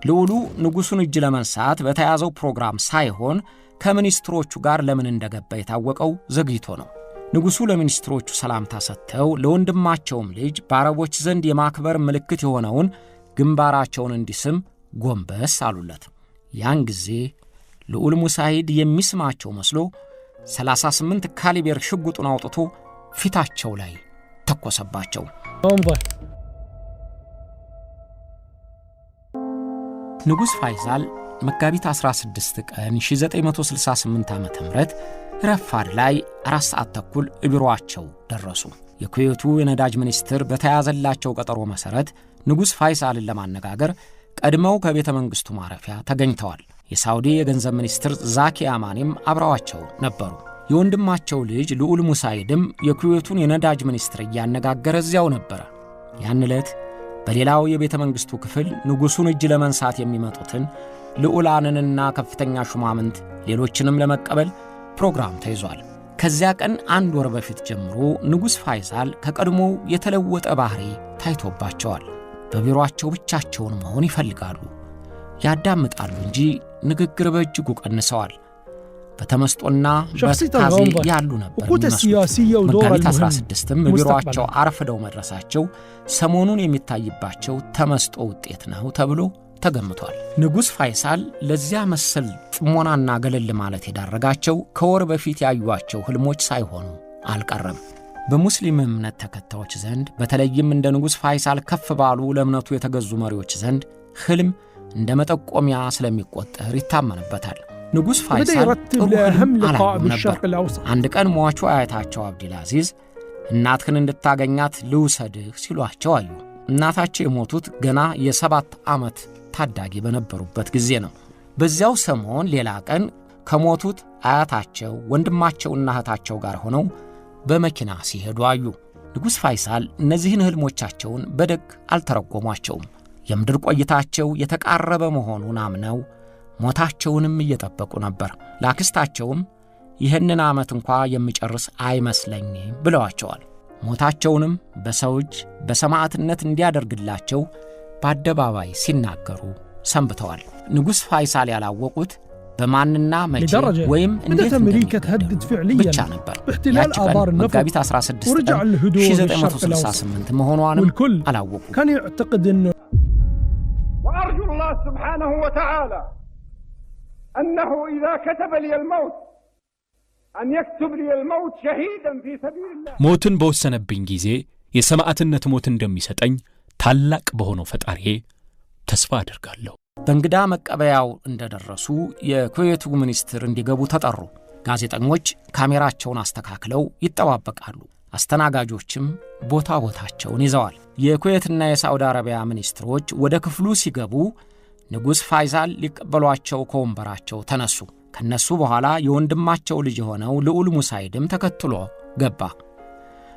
ልዑሉ ንጉሱን እጅ ለመንሳት በተያዘው ፕሮግራም ሳይሆን ከሚኒስትሮቹ ጋር ለምን እንደገባ የታወቀው ዘግይቶ ነው። ንጉሱ ለሚኒስትሮቹ ሰላምታ ሰጥተው ለወንድማቸውም ልጅ በአረቦች ዘንድ የማክበር ምልክት የሆነውን ግንባራቸውን እንዲስም ጎንበስ አሉለት። ያን ጊዜ ልዑል ሙሳዒድ የሚስማቸው መስሎ 38 ካሊበር ሽጉጡን አውጥቶ ፊታቸው ላይ ተኮሰባቸው። ንጉስ ፋይሳል መጋቢት 16 ቀን 1968 ዓ.ም ረፋድ ላይ 4 ሰዓት ተኩል ቢሮአቸው ደረሱ። የኩዌቱ የነዳጅ ሚኒስትር በተያዘላቸው ቀጠሮ መሰረት ንጉስ ፋይሳልን ለማነጋገር ቀድመው ከቤተ መንግስቱ ማረፊያ ተገኝተዋል። የሳውዲ የገንዘብ ሚኒስትር ዛኪ አማኒም አብረዋቸው ነበሩ። የወንድማቸው ልጅ ልዑል ሙሳዒድም የኩዌቱን የነዳጅ ሚኒስትር እያነጋገረ እዚያው ነበር። ያን ዕለት በሌላው የቤተ መንግስቱ ክፍል ንጉሱን እጅ ለመንሳት የሚመጡትን ልዑላንንና ከፍተኛ ሹማምንት ሌሎችንም ለመቀበል ፕሮግራም ተይዟል። ከዚያ ቀን 1 ወር በፊት ጀምሮ ንጉስ ፋይሳል ከቀድሞው የተለወጠ ባህሪ ታይቶባቸዋል። በቢሮአቸው ብቻቸውን መሆን ይፈልጋሉ። ያዳምጣሉ እንጂ ንግግር በእጅጉ ቀንሰዋል። በተመስጦና በስታዜ ያሉ ነበር። መጋቢት 16ም ቢሮአቸው አርፍደው መድረሳቸው ሰሞኑን የሚታይባቸው ተመስጦ ውጤት ነው ተብሎ ተገምቷል። ንጉስ ፋይሳል ለዚያ መሰል ጥሞናና ገለል ማለት የዳረጋቸው ከወር በፊት ያዩዋቸው ህልሞች ሳይሆኑ አልቀረም። በሙስሊም እምነት ተከታዮች ዘንድ በተለይም እንደ ንጉስ ፋይሳል ከፍ ባሉ ለእምነቱ የተገዙ መሪዎች ዘንድ ህልም እንደ መጠቆሚያ ስለሚቆጠር ይታመንበታል። ንጉስ ፋይሳል አንድ ቀን ሟቹ አያታቸው አብዱልአዚዝ እናትህን እንድታገኛት ልውሰድህ ሲሏቸው አዩ። እናታቸው የሞቱት ገና የ7 ዓመት ታዳጊ በነበሩበት ጊዜ ነው። በዚያው ሰሞን ሌላ ቀን ከሞቱት አያታቸው ወንድማቸውና እህታቸው ጋር ሆነው በመኪና ሲሄዱ አዩ። ንጉስ ፋይሳል እነዚህን ህልሞቻቸውን በደግ አልተረጎሟቸውም። የምድር ቆይታቸው የተቃረበ መሆኑን አምነው ሞታቸውንም እየጠበቁ ነበር። ላክስታቸውም ይህንን ዓመት እንኳ የሚጨርስ አይመስለኝም ብለዋቸዋል። ሞታቸውንም በሰው እጅ በሰማዕትነት እንዲያደርግላቸው በአደባባይ ሲናገሩ ሰንብተዋል። ንጉስ ፋይሳል ያላወቁት በማንና መቼ ወይም እንዴት ብቻ ነበር። ያቺ ቀን መጋቢት 16 ቀን 1968 መሆኗንም አላወቁም። كان يعتقد انه وارجو الله سبحانه وتعالى انه اذا كتب لي الموت ان يكتب لي الموت شهيدا في سبيل الله موتن በወሰነብኝ ጊዜ የሰማዕትነት ሞት እንደሚሰጠኝ ታላቅ በሆነው ፈጣሪ ተስፋ አደርጋለሁ። በእንግዳ መቀበያው እንደደረሱ የኩዌቱ ሚኒስትር እንዲገቡ ተጠሩ። ጋዜጠኞች ካሜራቸውን አስተካክለው ይጠባበቃሉ። አስተናጋጆችም ቦታቸውን ይዘዋል። የኩዌትና የሳውዲ አረቢያ ሚኒስትሮች ወደ ክፍሉ ሲገቡ ንጉስ ፋይሳል ሊቀበሏቸው ከወንበራቸው ተነሱ። ከነሱ በኋላ የወንድማቸው ልጅ የሆነው ልዑል ሙሳዒድም ተከትሎ ገባ።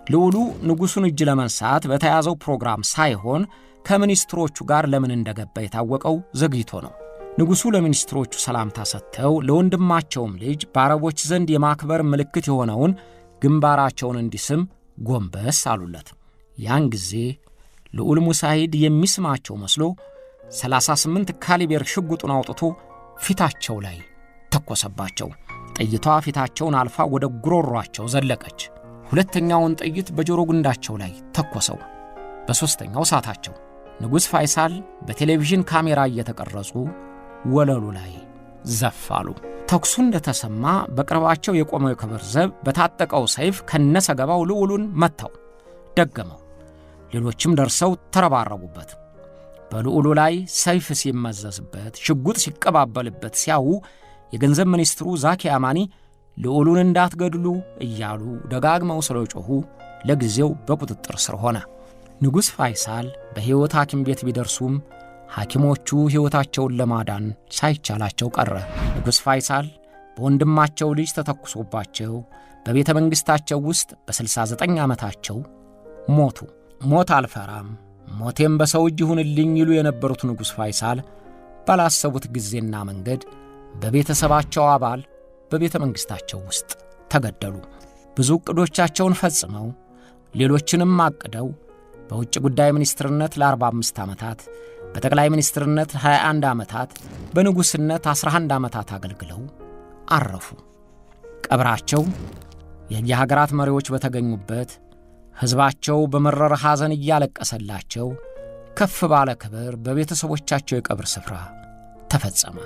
ልዑሉ ንጉሱን እጅ ለመንሳት በተያዘው ፕሮግራም ሳይሆን ከሚኒስትሮቹ ጋር ለምን እንደገባ የታወቀው ዘግይቶ ነው። ንጉሱ ለሚኒስትሮቹ ሰላምታ ሰጥተው ለወንድማቸውም ልጅ በአረቦች ዘንድ የማክበር ምልክት የሆነውን ግንባራቸውን እንዲስም ጎንበስ አሉለት። ያን ጊዜ ልዑል ሙሳዒድ የሚስማቸው መስሎ 38 ካሊበር ሽጉጡን አውጥቶ ፊታቸው ላይ ተኮሰባቸው። ጥይቷ ፊታቸውን አልፋ ወደ ጉሮሯቸው ዘለቀች። ሁለተኛውን ጥይት በጆሮ ጉንዳቸው ላይ ተኮሰው። በሶስተኛው ሳታቸው። ንጉስ ፋይሳል በቴሌቪዥን ካሜራ እየተቀረጹ ወለሉ ላይ ዘፋሉ። ተኩሱ እንደተሰማ በቅርባቸው የቆመው የክብር ዘብ በታጠቀው ሰይፍ ከነሰገባው ልዑሉን መታው። ደገመው። ሌሎችም ደርሰው ተረባረቡበት። በልዑሉ ላይ ሰይፍ ሲመዘዝበት ሽጉጥ ሲቀባበልበት ሲያዩ የገንዘብ ሚኒስትሩ ዛኪ አማኒ ልዑሉን እንዳትገድሉ እያሉ ደጋግመው ስለጮሁ ለጊዜው በቁጥጥር ስር ሆነ። ንጉስ ፋይሳል በሕይወት ሐኪም ቤት ቢደርሱም ሐኪሞቹ ሕይወታቸውን ለማዳን ሳይቻላቸው ቀረ። ንጉስ ፋይሳል በወንድማቸው ልጅ ተተኩሶባቸው በቤተ መንግሥታቸው ውስጥ በ69 ዓመታቸው ሞቱ። ሞት አልፈራም ሞቴም በሰው እጅ ይሁንልኝ ይሉ የነበሩት ንጉስ ፋይሳል ባላሰቡት ጊዜና መንገድ በቤተሰባቸው አባል በቤተ መንግሥታቸው ውስጥ ተገደሉ። ብዙ ዕቅዶቻቸውን ፈጽመው ሌሎችንም አቅደው በውጭ ጉዳይ ሚኒስትርነት ለ45 ዓመታት በጠቅላይ ሚኒስትርነት 21 ዓመታት፣ በንጉስነት 11 ዓመታት አገልግለው አረፉ። ቀብራቸው የየሀገራት መሪዎች በተገኙበት ሕዝባቸው በመረረ ሐዘን እያለቀሰላቸው ከፍ ባለ ክብር በቤተሰቦቻቸው የቀብር ስፍራ ተፈጸመ።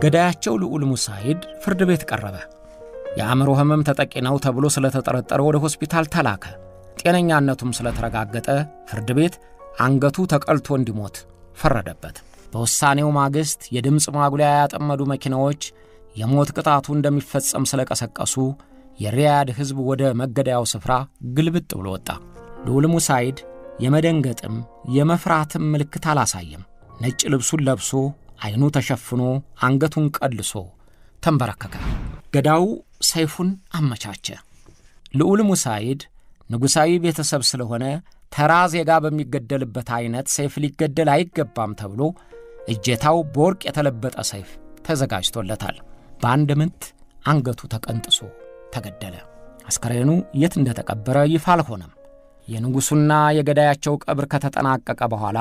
ገዳያቸው ልዑል ሙሳይድ ፍርድ ቤት ቀረበ። የአእምሮ ህመም ተጠቂ ነው ተብሎ ስለተጠረጠረ ወደ ሆስፒታል ተላከ። ጤነኛነቱም ስለተረጋገጠ ፍርድ ቤት አንገቱ ተቀልቶ እንዲሞት ፈረደበት። በውሳኔው ማግስት የድምፅ ማጉሊያ ያጠመዱ መኪናዎች የሞት ቅጣቱ እንደሚፈጸም ስለቀሰቀሱ የሪያድ ሕዝብ ወደ መገደያው ስፍራ ግልብጥ ብሎ ወጣ። ልዑል ሙሳይድ የመደንገጥም የመፍራትም ምልክት አላሳየም። ነጭ ልብሱን ለብሶ ዓይኑ ተሸፍኖ አንገቱን ቀልሶ ተንበረከከ። ገዳው ሰይፉን አመቻቸ። ልዑል ሙሳይድ ንጉሣዊ ቤተሰብ ስለሆነ ተራ ዜጋ በሚገደልበት አይነት ሰይፍ ሊገደል አይገባም ተብሎ እጀታው በወርቅ የተለበጠ ሰይፍ ተዘጋጅቶለታል። በአንድ ምት አንገቱ ተቀንጥሶ ተገደለ። አስከሬኑ የት እንደተቀበረ ይፋ አልሆነም። የንጉሡና የገዳያቸው ቀብር ከተጠናቀቀ በኋላ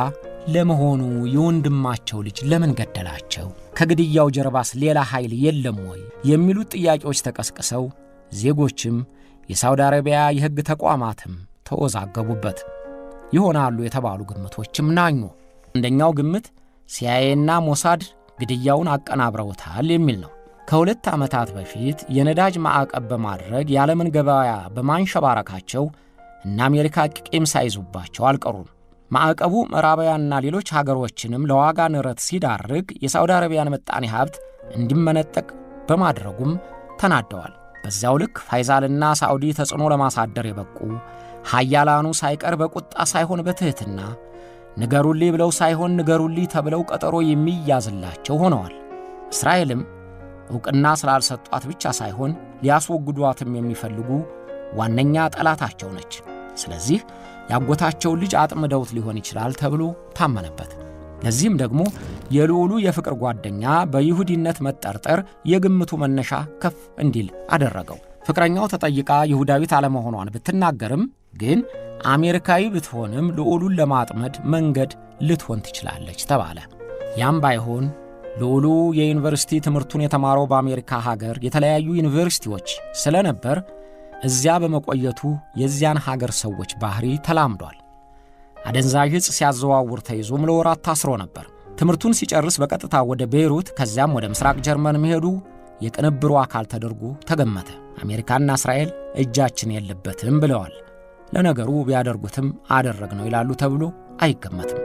ለመሆኑ የወንድማቸው ልጅ ለምን ገደላቸው? ከግድያው ጀርባስ ሌላ ኃይል የለም ወይ? የሚሉት ጥያቄዎች ተቀስቅሰው ዜጎችም የሳውዲ አረቢያ የሕግ ተቋማትም ተወዛገቡበት። ይሆናሉ የተባሉ ግምቶችም ናኙ። አንደኛው ግምት ሲአይኤና ሞሳድ ግድያውን አቀናብረውታል የሚል ነው። ከ2 ዓመታት በፊት የነዳጅ ማዕቀብ በማድረግ የዓለምን ገበያ በማንሸባረካቸው እና አሜሪካ ቂም ሳይዙባቸው አልቀሩም። ማዕቀቡ ምዕራባውያንና ሌሎች ሀገሮችንም ለዋጋ ንረት ሲዳርግ የሳውዲ አረቢያን ምጣኔ ሀብት እንዲመነጠቅ በማድረጉም ተናደዋል። በዚያው ልክ ፋይዛልና ሳዑዲ ተጽዕኖ ለማሳደር የበቁ ኃያላኑ ሳይቀር በቁጣ ሳይሆን በትሕትና ንገሩልኝ ብለው ሳይሆን ንገሩልኝ ተብለው ቀጠሮ የሚያዝላቸው ሆነዋል። እስራኤልም ዕውቅና ስላልሰጧት ብቻ ሳይሆን ሊያስወግዷትም የሚፈልጉ ዋነኛ ጠላታቸው ነች። ስለዚህ ያጎታቸውን ልጅ አጥምደውት ሊሆን ይችላል ተብሎ ታመነበት። ለዚህም ደግሞ የልዑሉ የፍቅር ጓደኛ በይሁዲነት መጠርጠር የግምቱ መነሻ ከፍ እንዲል አደረገው። ፍቅረኛው ተጠይቃ ይሁዳዊት አለመሆኗን ብትናገርም ግን አሜሪካዊ ብትሆንም ልዑሉን ለማጥመድ መንገድ ልትሆን ትችላለች ተባለ። ያም ባይሆን ልዑሉ የዩኒቨርሲቲ ትምህርቱን የተማረው በአሜሪካ ሀገር የተለያዩ ዩኒቨርሲቲዎች ስለነበር እዚያ በመቆየቱ የዚያን ሀገር ሰዎች ባህሪ ተላምዷል። አደንዛዥ ዕፅ ሲያዘዋውር ተይዞም ለወራት ታስሮ ነበር። ትምህርቱን ሲጨርስ በቀጥታ ወደ ቤይሩት ከዚያም ወደ ምስራቅ ጀርመን መሄዱ የቅንብሩ አካል ተደርጎ ተገመተ። አሜሪካና እስራኤል እጃችን የለበትም ብለዋል። ለነገሩ ቢያደርጉትም አደረግነው ይላሉ ተብሎ አይገመትም።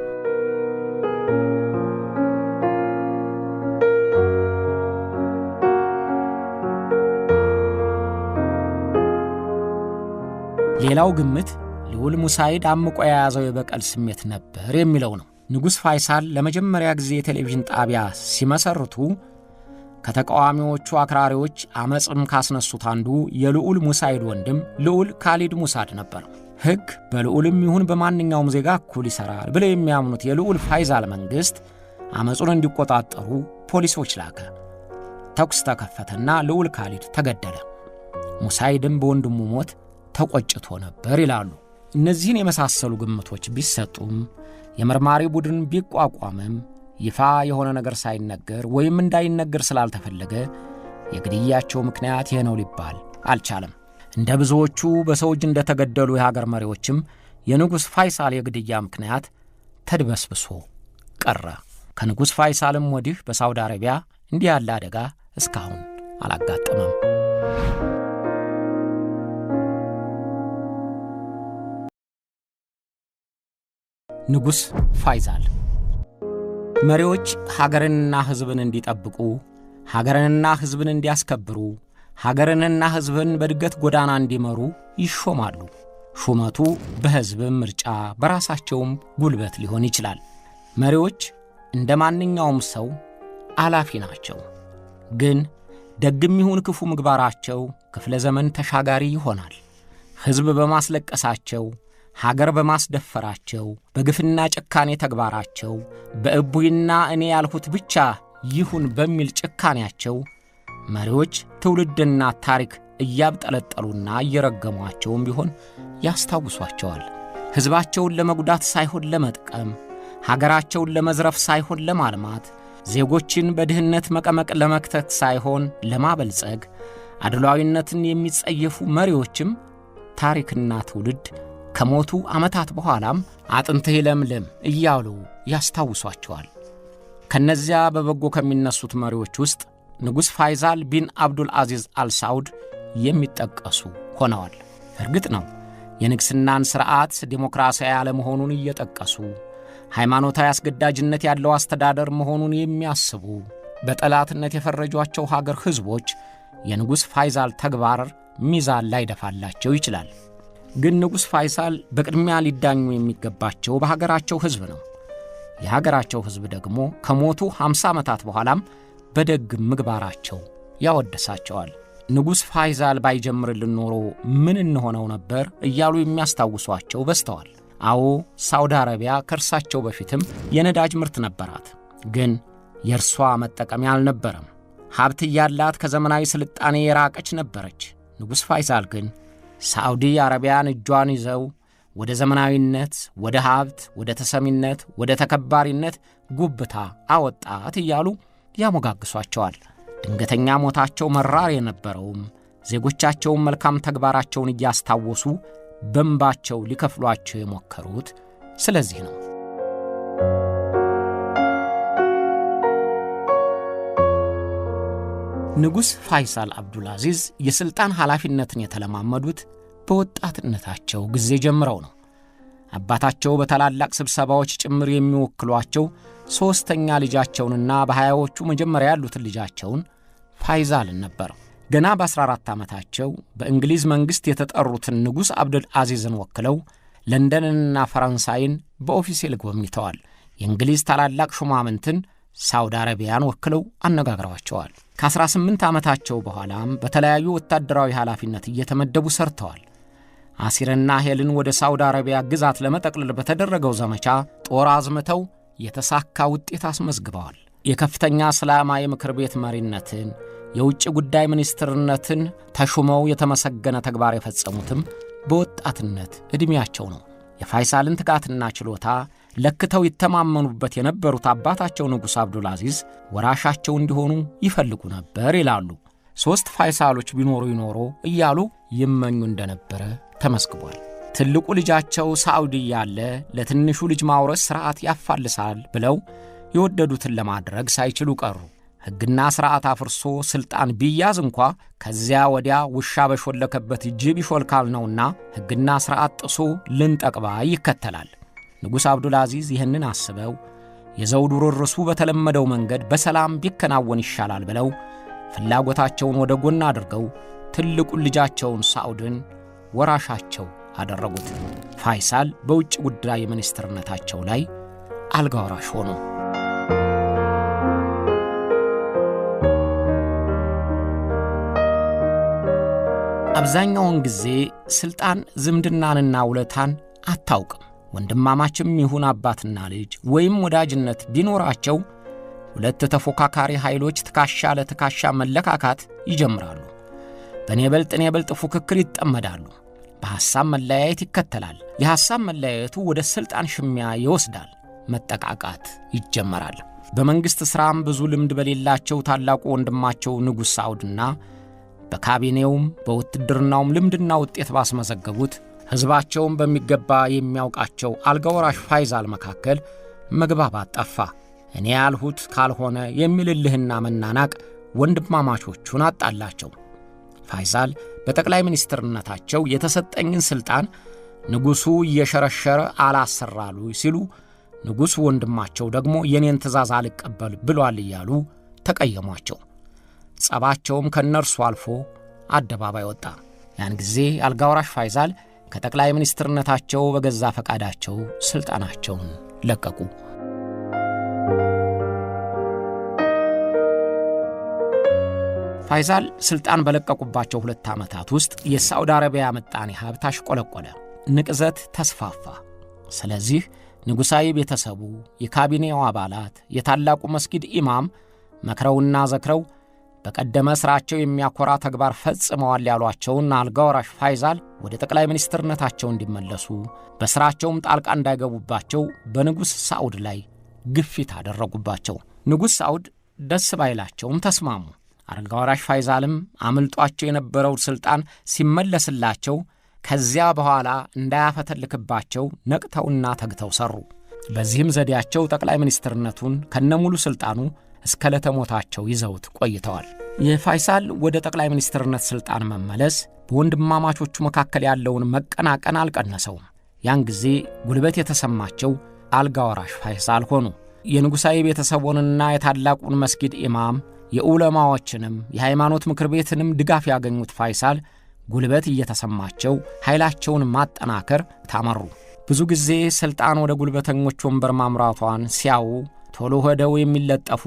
ሌላው ግምት ልዑል ሙሳይድ አምቆ የያዘው የበቀል ስሜት ነበር የሚለው ነው። ንጉሥ ፋይሳል ለመጀመሪያ ጊዜ የቴሌቪዥን ጣቢያ ሲመሰርቱ ከተቃዋሚዎቹ አክራሪዎች አመፅም ካስነሱት አንዱ የልዑል ሙሳይድ ወንድም ልዑል ካሊድ ሙሳድ ነበር። ሕግ በልዑልም ይሁን በማንኛውም ዜጋ እኩል ይሠራል ብለው የሚያምኑት የልዑል ፋይሳል መንግሥት አመፁን እንዲቆጣጠሩ ፖሊሶች ላከ። ተኩስ ተከፈተና ልዑል ካሊድ ተገደለ። ሙሳይድም በወንድሙ ሞት ተቆጭቶ ነበር ይላሉ። እነዚህን የመሳሰሉ ግምቶች ቢሰጡም የመርማሪ ቡድን ቢቋቋምም ይፋ የሆነ ነገር ሳይነገር ወይም እንዳይነገር ስላልተፈለገ የግድያቸው ምክንያት ይህ ነው ሊባል አልቻለም። እንደ ብዙዎቹ በሰው እጅ እንደተገደሉ የሀገር መሪዎችም የንጉሥ ፋይሳል የግድያ ምክንያት ተድበስብሶ ቀረ። ከንጉሥ ፋይሳልም ወዲህ በሳውዲ አረቢያ እንዲህ ያለ አደጋ እስካሁን አላጋጠመም። ንጉሥ ፋይሳል መሪዎች ሀገርንና ሕዝብን እንዲጠብቁ፣ ሀገርንና ሕዝብን እንዲያስከብሩ፣ ሀገርንና ሕዝብን በእድገት ጎዳና እንዲመሩ ይሾማሉ። ሹመቱ በሕዝብም ምርጫ በራሳቸውም ጉልበት ሊሆን ይችላል። መሪዎች እንደ ማንኛውም ሰው አላፊ ናቸው። ግን ደግም ይሁን ክፉ ምግባራቸው ክፍለ ዘመን ተሻጋሪ ይሆናል። ሕዝብ በማስለቀሳቸው፣ ሀገር በማስደፈራቸው፣ በግፍና ጭካኔ ተግባራቸው፣ በእቡይና እኔ ያልሁት ብቻ ይሁን በሚል ጭካኔያቸው መሪዎች ትውልድና ታሪክ እያብጠለጠሉና እየረገሟቸውም ቢሆን ያስታውሷቸዋል። ሕዝባቸውን ለመጉዳት ሳይሆን ለመጥቀም፣ ሀገራቸውን ለመዝረፍ ሳይሆን ለማልማት፣ ዜጎችን በድህነት መቀመቅ ለመክተት ሳይሆን ለማበልጸግ አድሏዊነትን የሚጸየፉ መሪዎችም ታሪክና ትውልድ ከሞቱ ዓመታት በኋላም አጥንትህ ለምለም እያሉ ያስታውሷቸዋል። ከነዚያ በበጎ ከሚነሱት መሪዎች ውስጥ ንጉሥ ፋይዛል ቢን አብዱል አዚዝ አልሳውድ የሚጠቀሱ ሆነዋል። እርግጥ ነው የንግሥናን ሥርዓት ዴሞክራሲያዊ አለመሆኑን እየጠቀሱ ሃይማኖታዊ አስገዳጅነት ያለው አስተዳደር መሆኑን የሚያስቡ በጠላትነት የፈረጇቸው ሀገር ሕዝቦች የንጉሥ ፋይዛል ተግባር ሚዛን ላይ ደፋላቸው ይችላል። ግን ንጉሥ ፋይዛል በቅድሚያ ሊዳኙ የሚገባቸው በሀገራቸው ሕዝብ ነው። የሀገራቸው ሕዝብ ደግሞ ከሞቱ 50 ዓመታት በኋላም በደግ ምግባራቸው ያወደሳቸዋል። ንጉሥ ፋይዛል ባይጀምርልን ኖሮ ምን እንሆነው ነበር እያሉ የሚያስታውሷቸው በስተዋል። አዎ ሳውዲ አረቢያ ከእርሳቸው በፊትም የነዳጅ ምርት ነበራት፣ ግን የእርሷ መጠቀሚያ አልነበረም። ሀብት ያላት ከዘመናዊ ስልጣኔ የራቀች ነበረች። ንጉሥ ፋይዛል ግን ሳዑዲ አረቢያን እጇን ይዘው ወደ ዘመናዊነት፣ ወደ ሀብት፣ ወደ ተሰሚነት፣ ወደ ተከባሪነት ጉብታ አወጣት እያሉ ያሞጋግሷቸዋል። ድንገተኛ ሞታቸው መራር የነበረውም ዜጎቻቸውን መልካም ተግባራቸውን እያስታወሱ በእንባቸው ሊከፍሏቸው የሞከሩት ስለዚህ ነው። ንጉሥ ፋይሳል አብዱልአዚዝ የሥልጣን ኃላፊነትን የተለማመዱት በወጣትነታቸው ጊዜ ጀምረው ነው። አባታቸው በታላላቅ ስብሰባዎች ጭምር የሚወክሏቸው ሦስተኛ ልጃቸውንና በሃያዎቹ መጀመሪያ ያሉትን ልጃቸውን ፋይዛልን ነበር። ገና በ14 ዓመታቸው በእንግሊዝ መንግሥት የተጠሩትን ንጉሥ አብዱል አዚዝን ወክለው ለንደንንና ፈረንሳይን በኦፊሴል ጎብኝተዋል። የእንግሊዝ ታላላቅ ሹማምንትን ሳውዲ አረቢያን ወክለው አነጋግረዋቸዋል። ከ18 ዓመታቸው በኋላም በተለያዩ ወታደራዊ ኃላፊነት እየተመደቡ ሰርተዋል። አሲርና ሄልን ወደ ሳውዲ አረቢያ ግዛት ለመጠቅለል በተደረገው ዘመቻ ጦር አዝምተው የተሳካ ውጤት አስመዝግበዋል። የከፍተኛ እስላማዊ ምክር ቤት መሪነትን፣ የውጭ ጉዳይ ሚኒስትርነትን ተሹመው የተመሰገነ ተግባር የፈጸሙትም በወጣትነት ዕድሜያቸው ነው። የፋይሳልን ትጋትና ችሎታ ለክተው ይተማመኑበት የነበሩት አባታቸው ንጉሥ አብዱልአዚዝ ወራሻቸው እንዲሆኑ ይፈልጉ ነበር ይላሉ። 3 ፋይሳሎች ቢኖሩ ይኖሮ እያሉ ይመኙ እንደነበረ ተመስግቧል። ትልቁ ልጃቸው ሳዑዲ ያለ ለትንሹ ልጅ ማውረስ ሥርዓት ያፋልሳል ብለው የወደዱትን ለማድረግ ሳይችሉ ቀሩ። ሕግና ሥርዓት አፍርሶ ሥልጣን ቢያዝ እንኳ ከዚያ ወዲያ ውሻ በሾለከበት ጅብ ይሾልካል ነውና ሕግና ሥርዓት ጥሶ ልንጠቅባ ይከተላል። ንጉሥ አብዱልአዚዝ ይህንን አስበው የዘውድ ውርርሱ በተለመደው መንገድ በሰላም ቢከናወን ይሻላል ብለው ፍላጎታቸውን ወደ ጎን አድርገው ትልቁን ልጃቸውን ሳዑድን ወራሻቸው አደረጉት። ፋይሳል በውጭ ጉዳይ ሚኒስትርነታቸው ላይ አልጋ ወራሽ ሆኑ። አብዛኛውን ጊዜ ሥልጣን ዝምድናንና ውለታን አታውቅም። ወንድማማችም ይሁን አባትና ልጅ ወይም ወዳጅነት ቢኖራቸው ሁለት ተፎካካሪ ኃይሎች ትካሻ ለትካሻ መለካካት ይጀምራሉ። በኔ በልጥ ፉክክር ይጠመዳሉ። በሐሳብ መለያየት ይከተላል። የሐሳብ መለያየቱ ወደ ሥልጣን ሽሚያ ይወስዳል። መጠቃቃት ይጀመራል። በመንግሥት ሥራም ብዙ ልምድ በሌላቸው ታላቁ ወንድማቸው ንጉሥ ሳዑድና በካቢኔውም በውትድርናውም ልምድና ውጤት ባስመዘገቡት ሕዝባቸውን በሚገባ የሚያውቃቸው አልጋወራሽ ፋይዛል መካከል መግባባት ጠፋ። እኔ ያልሁት ካልሆነ የሚልልህና መናናቅ ወንድማማቾቹን አጣላቸው። ፋይዛል በጠቅላይ ሚኒስትርነታቸው የተሰጠኝን ሥልጣን ንጉሡ እየሸረሸረ አላሰራሉ ሲሉ፣ ንጉሡ ወንድማቸው ደግሞ የኔን ትእዛዝ አልቀበል ብሏል እያሉ ተቀየሟቸው። ጸባቸውም ከነርሱ አልፎ አደባባይ ወጣ። ያን ጊዜ አልጋወራሽ ፋይዛል ከጠቅላይ ሚኒስትርነታቸው በገዛ ፈቃዳቸው ሥልጣናቸውን ለቀቁ። ፋይዛል ሥልጣን በለቀቁባቸው 2 ዓመታት ውስጥ የሳዑዲ አረቢያ ምጣኔ ሀብት አሽቆለቆለ፣ ንቅዘት ተስፋፋ። ስለዚህ ንጉሣዊ ቤተሰቡ፣ የካቢኔው አባላት፣ የታላቁ መስጊድ ኢማም መክረውና ዘክረው በቀደመ ሥራቸው የሚያኮራ ተግባር ፈጽመዋል ያሏቸውን አልጋ ወራሽ ፋይዛል ወደ ጠቅላይ ሚኒስትርነታቸው እንዲመለሱ በሥራቸውም ጣልቃ እንዳይገቡባቸው በንጉሥ ሳዑድ ላይ ግፊት አደረጉባቸው። ንጉሥ ሳዑድ ደስ ባይላቸውም ተስማሙ። አልጋ ወራሽ ፋይዛልም አምልጧቸው የነበረው ሥልጣን ሲመለስላቸው ከዚያ በኋላ እንዳያፈተልክባቸው ነቅተውና ተግተው ሠሩ። በዚህም ዘዴያቸው ጠቅላይ ሚኒስትርነቱን ከነሙሉ ሥልጣኑ እስከ ለተሞታቸው ይዘውት ቆይተዋል። የፋይሳል ወደ ጠቅላይ ሚኒስትርነት ሥልጣን መመለስ በወንድማማቾቹ መካከል ያለውን መቀናቀን አልቀነሰውም። ያን ጊዜ ጉልበት የተሰማቸው አልጋ ወራሽ ፋይሳል ሆኑ። የንጉሣዊ ቤተሰቡንና የታላቁን መስጊድ ኢማም የዑለማዎችንም የሃይማኖት ምክር ቤትንም ድጋፍ ያገኙት ፋይሳል ጉልበት እየተሰማቸው ኃይላቸውን ማጠናከር ታመሩ። ብዙ ጊዜ ሥልጣን ወደ ጉልበተኞች ወንበር ማምራቷን ሲያዩ ቶሎ ሄደው የሚለጠፉ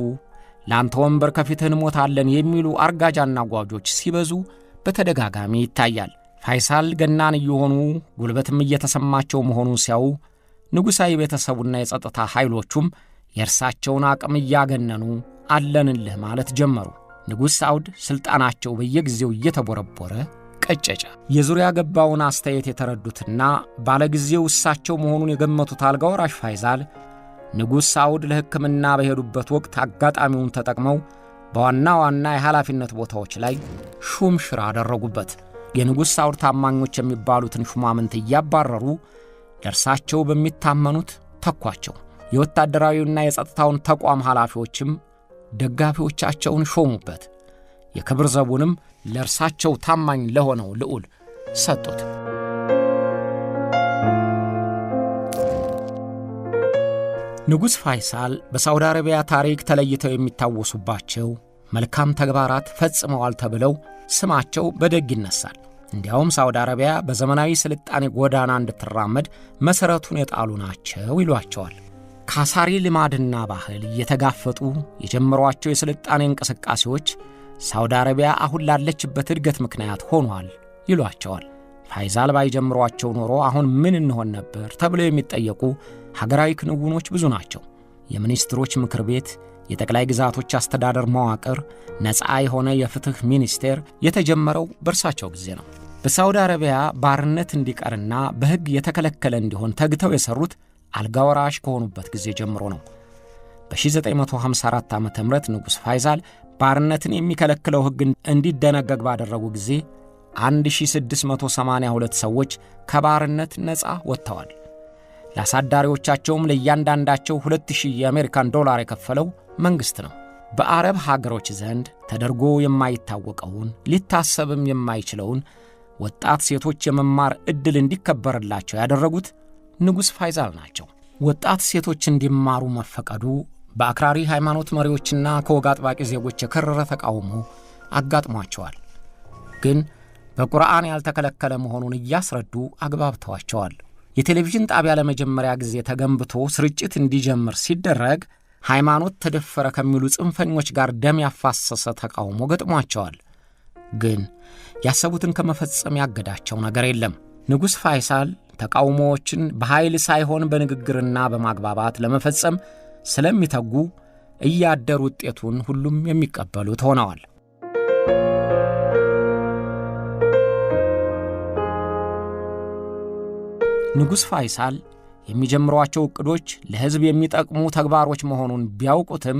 ለአንተ ወንበር ከፊትህ እንሞታለን የሚሉ አርጋጃና ጓጆች ሲበዙ በተደጋጋሚ ይታያል። ፋይሳል ገናን እየሆኑ ጉልበትም እየተሰማቸው መሆኑን ሲያዩ ንጉሣዊ ቤተሰቡና የጸጥታ ኃይሎቹም የእርሳቸውን አቅም እያገነኑ አለንልህ ማለት ጀመሩ። ንጉሥ ሳዑድ ሥልጣናቸው በየጊዜው እየተቦረቦረ ቀጨጨ። የዙሪያ ገባውን አስተያየት የተረዱትና ባለጊዜው እሳቸው መሆኑን የገመቱት አልጋ ወራሽ ፋይዛል ንጉሥ ሳዑድ ለሕክምና በሄዱበት ወቅት አጋጣሚውን ተጠቅመው በዋና ዋና የኃላፊነት ቦታዎች ላይ ሹም ሽር አደረጉበት። የንጉሥ ሳዑድ ታማኞች የሚባሉትን ሹማምንት እያባረሩ ለእርሳቸው በሚታመኑት ተኳቸው። የወታደራዊውና የጸጥታውን ተቋም ኃላፊዎችም ደጋፊዎቻቸውን ሾሙበት። የክብር ዘቡንም ለእርሳቸው ታማኝ ለሆነው ልዑል ሰጡት። ንጉሥ ፋይሳል በሳዑዲ አረቢያ ታሪክ ተለይተው የሚታወሱባቸው መልካም ተግባራት ፈጽመዋል ተብለው ስማቸው በደግ ይነሳል። እንዲያውም ሳዑዲ አረቢያ በዘመናዊ ስልጣኔ ጎዳና እንድትራመድ መሠረቱን የጣሉ ናቸው ይሏቸዋል። ካሳሪ ልማድና ባህል እየተጋፈጡ የጀመሯቸው የስልጣኔ እንቅስቃሴዎች ሳዑዲ አረቢያ አሁን ላለችበት እድገት ምክንያት ሆኗል ይሏቸዋል። ፋይዛል ባይጀምሯቸው ኖሮ አሁን ምን እንሆን ነበር ተብለው የሚጠየቁ ሀገራዊ ክንውኖች ብዙ ናቸው። የሚኒስትሮች ምክር ቤት፣ የጠቅላይ ግዛቶች አስተዳደር መዋቅር፣ ነፃ የሆነ የፍትህ ሚኒስቴር የተጀመረው በእርሳቸው ጊዜ ነው። በሳዑዲ አረቢያ ባርነት እንዲቀርና በሕግ የተከለከለ እንዲሆን ተግተው የሠሩት አልጋ ወራሽ ከሆኑበት ጊዜ ጀምሮ ነው። በ1954 ዓ.ም ንጉሥ ፋይዛል ባርነትን የሚከለክለው ሕግ እንዲደነገግ ባደረጉ ጊዜ 1682 ሰዎች ከባርነት ነፃ ወጥተዋል። ለአሳዳሪዎቻቸውም ለእያንዳንዳቸው 2000 የአሜሪካን ዶላር የከፈለው መንግሥት ነው። በአረብ ሀገሮች ዘንድ ተደርጎ የማይታወቀውን ሊታሰብም የማይችለውን ወጣት ሴቶች የመማር ዕድል እንዲከበርላቸው ያደረጉት ንጉሥ ፋይዛል ናቸው። ወጣት ሴቶች እንዲማሩ መፈቀዱ በአክራሪ ሃይማኖት መሪዎችና ከወግ አጥባቂ ዜጎች የከረረ ተቃውሞ አጋጥሟቸዋል። ግን በቁርአን ያልተከለከለ መሆኑን እያስረዱ አግባብተዋቸዋል። የቴሌቪዥን ጣቢያ ለመጀመሪያ ጊዜ ተገንብቶ ስርጭት እንዲጀምር ሲደረግ ሃይማኖት ተደፈረ ከሚሉ ጽንፈኞች ጋር ደም ያፋሰሰ ተቃውሞ ገጥሟቸዋል። ግን ያሰቡትን ከመፈጸም ያገዳቸው ነገር የለም። ንጉሥ ፋይሳል ተቃውሞዎችን በኃይል ሳይሆን በንግግርና በማግባባት ለመፈጸም ስለሚተጉ እያደር ውጤቱን ሁሉም የሚቀበሉት ሆነዋል። ንጉሥ ፋይሳል የሚጀምሯቸው ዕቅዶች ለሕዝብ የሚጠቅሙ ተግባሮች መሆኑን ቢያውቁትም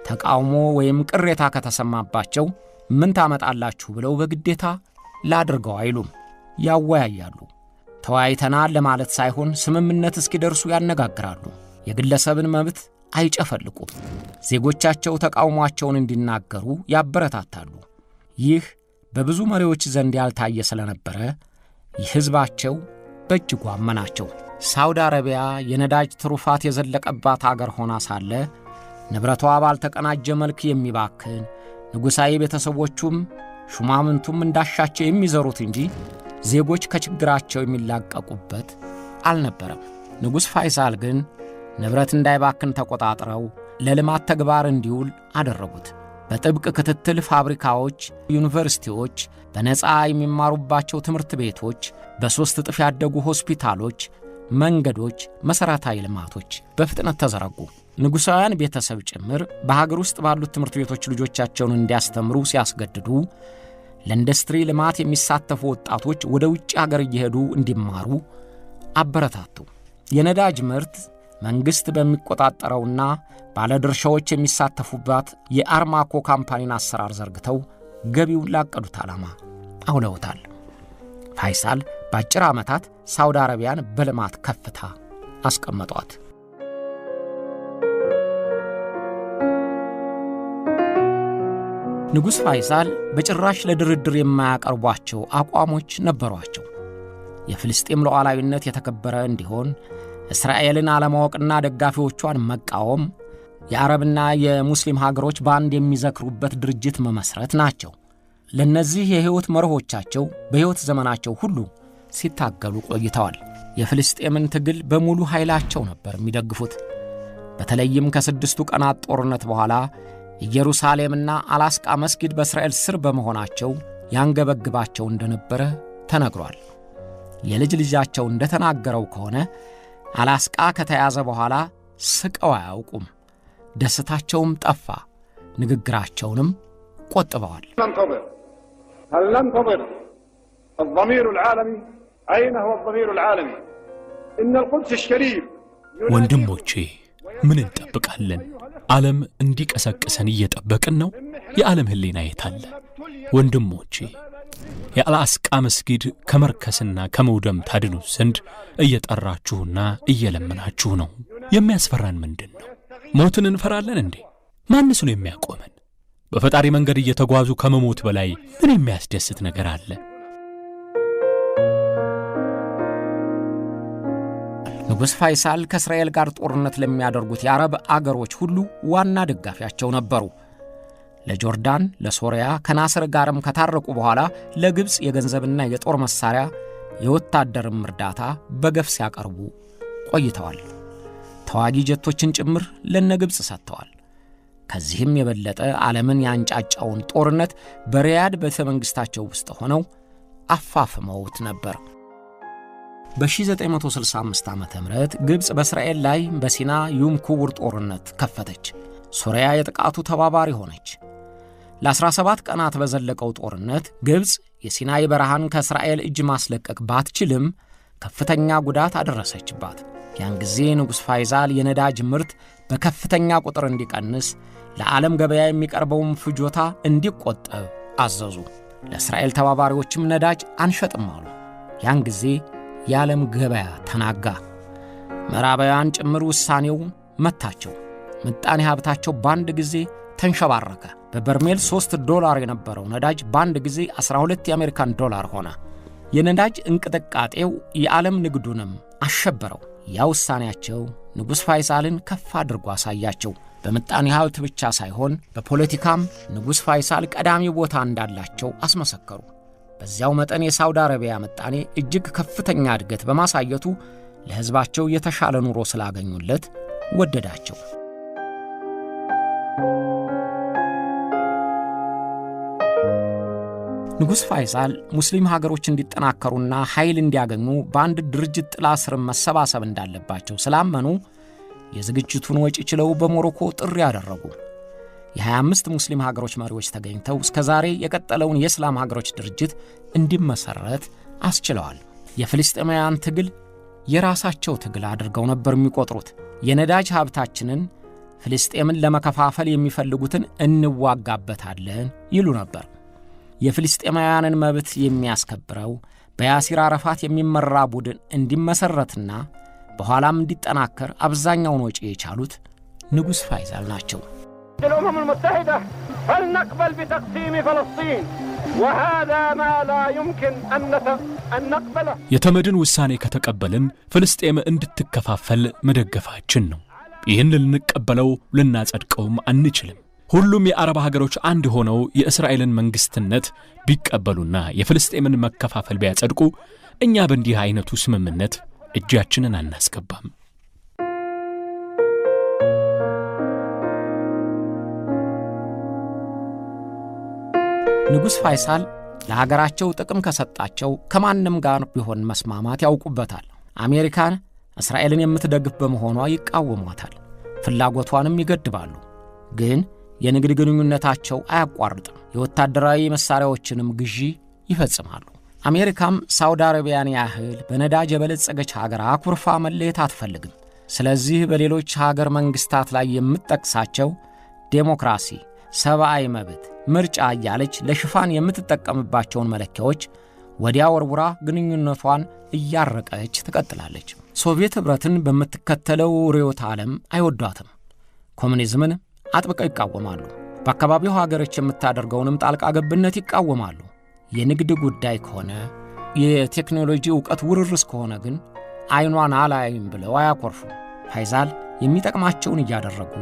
ተቃውሞ ወይም ቅሬታ ከተሰማባቸው ምን ታመጣላችሁ ብለው በግዴታ ላድርገው አይሉም፣ ያወያያሉ። ተወያይተናል ለማለት ሳይሆን ስምምነት እስኪደርሱ ያነጋግራሉ። የግለሰብን መብት አይጨፈልቁም። ዜጎቻቸው ተቃውሟቸውን እንዲናገሩ ያበረታታሉ። ይህ በብዙ መሪዎች ዘንድ ያልታየ ስለነበረ ሕዝባቸው በእጅጉ አመናቸው። ሳዑዲ አረቢያ የነዳጅ ትሩፋት የዘለቀባት አገር ሆና ሳለ ንብረቷ ባልተቀናጀ መልክ የሚባክን ንጉሣዊ ቤተሰቦቹም ሹማምንቱም እንዳሻቸው የሚዘሩት እንጂ ዜጎች ከችግራቸው የሚላቀቁበት አልነበረም። ንጉሥ ፋይሳል ግን ንብረት እንዳይባክን ተቆጣጥረው ለልማት ተግባር እንዲውል አደረጉት። በጥብቅ ክትትል ፋብሪካዎች፣ ዩኒቨርሲቲዎች፣ በነፃ የሚማሩባቸው ትምህርት ቤቶች፣ በ3 እጥፍ ያደጉ ሆስፒታሎች፣ መንገዶች፣ መሠረታዊ ልማቶች በፍጥነት ተዘረጉ። ንጉሳውያን ቤተሰብ ጭምር በሀገር ውስጥ ባሉት ትምህርት ቤቶች ልጆቻቸውን እንዲያስተምሩ ሲያስገድዱ ለኢንዱስትሪ ልማት የሚሳተፉ ወጣቶች ወደ ውጭ ሀገር እየሄዱ እንዲማሩ አበረታቱ። የነዳጅ ምርት መንግስት በሚቆጣጠረውና ባለድርሻዎች የሚሳተፉባት የአርማኮ ካምፓኒን አሰራር ዘርግተው ገቢውን ላቀዱት ዓላማ አውለውታል። ፋይሳል በአጭር ዓመታት ሳውዲ አረቢያን በልማት ከፍታ አስቀመጧት። ንጉሥ ፋይሳል በጭራሽ ለድርድር የማያቀርቧቸው አቋሞች ነበሯቸው። የፍልስጤም ሉዓላዊነት የተከበረ እንዲሆን እስራኤልን አለማወቅና ደጋፊዎቿን መቃወም፣ የአረብና የሙስሊም ሀገሮች በአንድ የሚዘክሩበት ድርጅት መመስረት ናቸው። ለነዚህ የሕይወት መርሆቻቸው በሕይወት ዘመናቸው ሁሉ ሲታገሉ ቆይተዋል። የፍልስጤምን ትግል በሙሉ ኃይላቸው ነበር የሚደግፉት። በተለይም ከስድስቱ ቀናት ጦርነት በኋላ ኢየሩሳሌምና አላስቃ መስጊድ በእስራኤል ስር በመሆናቸው ያንገበግባቸው እንደነበረ ተነግሯል። የልጅ ልጃቸው እንደተናገረው ከሆነ አላስቃ ከተያዘ በኋላ ስቀው አያውቁም። ደስታቸውም ጠፋ። ንግግራቸውንም ቆጥበዋል። هل ننتظر الضمير العالمي؟ أين هو الضمير العالمي؟ إن القدس الشريف ወንድሞቼ ምን እንጠብቃለን? ዓለም እንዲቀሰቅሰን እየጠበቅን ነው። የዓለም ህሊና የታለ? ወንድሞቼ የአላስቃ መስጊድ ከመርከስና ከመውደም ታድኑ ዘንድ እየጠራችሁና እየለመናችሁ ነው። የሚያስፈራን ምንድነው? ሞትን እንፈራለን እንዴ? ማንስ ነው የሚያቆመን? በፈጣሪ መንገድ እየተጓዙ ከመሞት በላይ ምን የሚያስደስት ነገር አለ? ንጉሥ ፋይሳል ከእስራኤል ጋር ጦርነት ለሚያደርጉት የአረብ አገሮች ሁሉ ዋና ደጋፊያቸው ነበሩ። ለጆርዳን፣ ለሶሪያ ከናስር ጋርም ከታረቁ በኋላ ለግብጽ የገንዘብና የጦር መሳሪያ የወታደርም እርዳታ በገፍ ሲያቀርቡ ቆይተዋል። ተዋጊ ጀቶችን ጭምር ለነግብጽ ሰጥተዋል። ከዚህም የበለጠ ዓለምን ያንጫጫውን ጦርነት በሪያድ ቤተ መንግሥታቸው ውስጥ ሆነው አፋፍመውት ነበር። በ1965 ዓ.ም ግብጽ በእስራኤል ላይ በሲና ዩም ኩቡር ጦርነት ከፈተች። ሶሪያ የጥቃቱ ተባባሪ ሆነች። ለ17 ቀናት በዘለቀው ጦርነት ግብጽ የሲናይ በረሃን ከእስራኤል እጅ ማስለቀቅ ባትችልም ከፍተኛ ጉዳት አደረሰችባት። ያን ጊዜ ንጉሥ ፋይሳል የነዳጅ ምርት በከፍተኛ ቁጥር እንዲቀንስ፣ ለዓለም ገበያ የሚቀርበውን ፍጆታ እንዲቆጠብ አዘዙ። ለእስራኤል ተባባሪዎችም ነዳጅ አንሸጥም አሉ። ያን ጊዜ የዓለም ገበያ ተናጋ። ምዕራባውያን ጭምር ውሳኔው መታቸው። ምጣኔ ሀብታቸው በአንድ ጊዜ ተንሸባረከ። በበርሜል $3 የነበረው ነዳጅ በአንድ ጊዜ $12 የአሜሪካን ዶላር ሆነ። የነዳጅ እንቅጥቃጤው የዓለም ንግዱንም አሸበረው። ያ ውሳኔያቸው ንጉሥ ፋይሳልን ከፍ አድርጎ አሳያቸው። በምጣኔ ሀብት ብቻ ሳይሆን በፖለቲካም ንጉሥ ፋይሳል ቀዳሚ ቦታ እንዳላቸው አስመሰከሩ። በዚያው መጠን የሳውዲ አረቢያ ምጣኔ እጅግ ከፍተኛ እድገት በማሳየቱ ለሕዝባቸው የተሻለ ኑሮ ስላገኙለት ወደዳቸው። ንጉሥ ፋይሳል ሙስሊም ሀገሮች እንዲጠናከሩና ኃይል እንዲያገኙ በአንድ ድርጅት ጥላ ስር መሰባሰብ እንዳለባቸው ስላመኑ የዝግጅቱን ወጪ ችለው በሞሮኮ ጥሪ ያደረጉ። የ25 ሙስሊም ሀገሮች መሪዎች ተገኝተው እስከዛሬ የቀጠለውን የእስላም ሀገሮች ድርጅት እንዲመሰረት አስችለዋል። የፍልስጤማውያን ትግል የራሳቸው ትግል አድርገው ነበር የሚቆጥሩት። የነዳጅ ሀብታችንን ፍልስጤምን ለመከፋፈል የሚፈልጉትን እንዋጋበታለን ይሉ ነበር። የፍልስጤማውያንን መብት የሚያስከብረው በያሲር አረፋት የሚመራ ቡድን እንዲመሰረትና በኋላም እንዲጠናከር አብዛኛውን ወጪ የቻሉት ንጉሥ ፋይሳል ናቸው። الأمم المتحدة فلنقبل بتقسيم فلسطين وهذا ما لا يمكن أن نقبله. የተመድን ውሳኔ ከተቀበልን ፍልስጤም እንድትከፋፈል መደገፋችን ነው። ይህን ልንቀበለው ልናጸድቀውም አንችልም። ሁሉም የአረብ ሀገሮች አንድ ሆነው የእስራኤልን መንግስትነት ቢቀበሉና የፍልስጤምን መከፋፈል ቢያጸድቁ እኛ በእንዲህ አይነቱ ስምምነት እጃችንን አናስገባም። ንጉሥ ፋይሳል ለሀገራቸው ጥቅም ከሰጣቸው ከማንም ጋር ቢሆን መስማማት ያውቁበታል። አሜሪካን እስራኤልን የምትደግፍ በመሆኗ ይቃወሟታል። ፍላጎቷንም ይገድባሉ። ግን የንግድ ግንኙነታቸው አያቋርጥም። የወታደራዊ መሳሪያዎችንም ግዢ ይፈጽማሉ። አሜሪካም ሳውዲ አረቢያን ያህል በነዳጅ የበለጸገች ሀገር አኩርፋ መለየት አትፈልግም። ስለዚህ በሌሎች ሀገር መንግስታት ላይ የምትጠቅሳቸው ዴሞክራሲ፣ ሰብአዊ መብት፣ ምርጫ እያለች ለሽፋን የምትጠቀምባቸውን መለኪያዎች ወዲያ ወርውራ ግንኙነቷን እያረቀች ትቀጥላለች። ሶቪየት ኅብረትን በምትከተለው ርዕዮተ ዓለም አይወዷትም። ኮሙኒዝምን አጥብቀው ይቃወማሉ። በአካባቢው ሀገሮች የምታደርገውንም ጣልቃ ገብነት ይቃወማሉ። የንግድ ጉዳይ ከሆነ የቴክኖሎጂ ዕውቀት ውርርስ ከሆነ ግን አይኗን አላይም ብለው አያኮርፉም። ፋይዛል የሚጠቅማቸውን እያደረጉ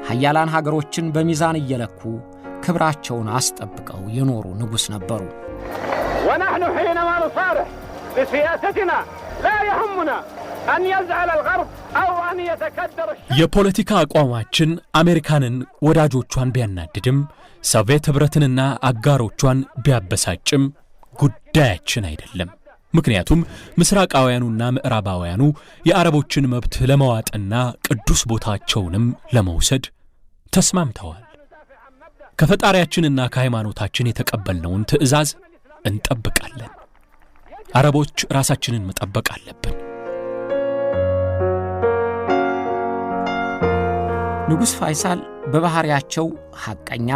ሀያላን ሀገሮችን በሚዛን እየለኩ ክብራቸውን አስጠብቀው የኖሩ ንጉሥ ነበሩ። ونحن حينما نصارح بسياستنا لا يهمنا أن يزعل الغرب أو أن يتكدر የፖለቲካ አቋማችን አሜሪካንን ወዳጆቿን ቢያናድድም ሶቪየት ኅብረትንና አጋሮቿን ቢያበሳጭም ጉዳያችን አይደለም። ምክንያቱም ምስራቃውያኑና ምዕራባውያኑ የአረቦችን መብት ለመዋጥና ቅዱስ ቦታቸውንም ለመውሰድ ተስማምተዋል። ከፈጣሪያችንና ከሃይማኖታችን የተቀበልነውን ትእዛዝ እንጠብቃለን። አረቦች ራሳችንን መጠበቅ አለብን። ንጉሥ ፋይሳል በባህሪያቸው ሐቀኛ፣